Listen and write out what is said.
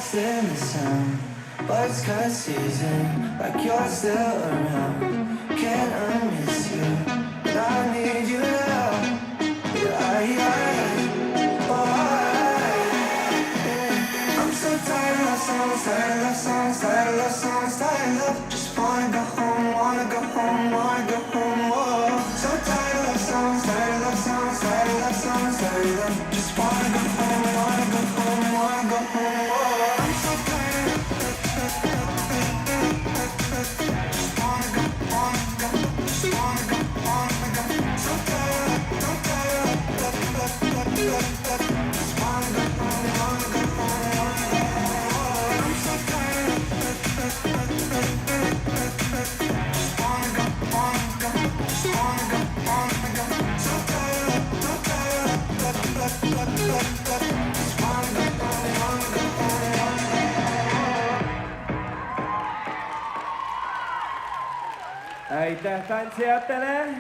lost in the sound. Birds cut season, like you're still around. Can't unmiss you, but I need you now. I'm so tired of love songs, tired of love songs, tired of love songs, tired of love. Just wanna go home, wanna go home, wanna go home. Whoa. So tired of love songs, tired of love songs, tired of love songs, tired of love. Just wanna go home, wanna go home, wanna go home. Whoa. I'm so tired. Just wanna go, wanna go, just wanna go, wanna go. So tired, so tired. Just wanna go home, wanna go home, wanna go home. I'm so tired. Just wanna go, wanna go, just wanna go, wanna go. So tired, so tired. Just wanna go home, wanna go home, wanna go. aitäh tantsijatele!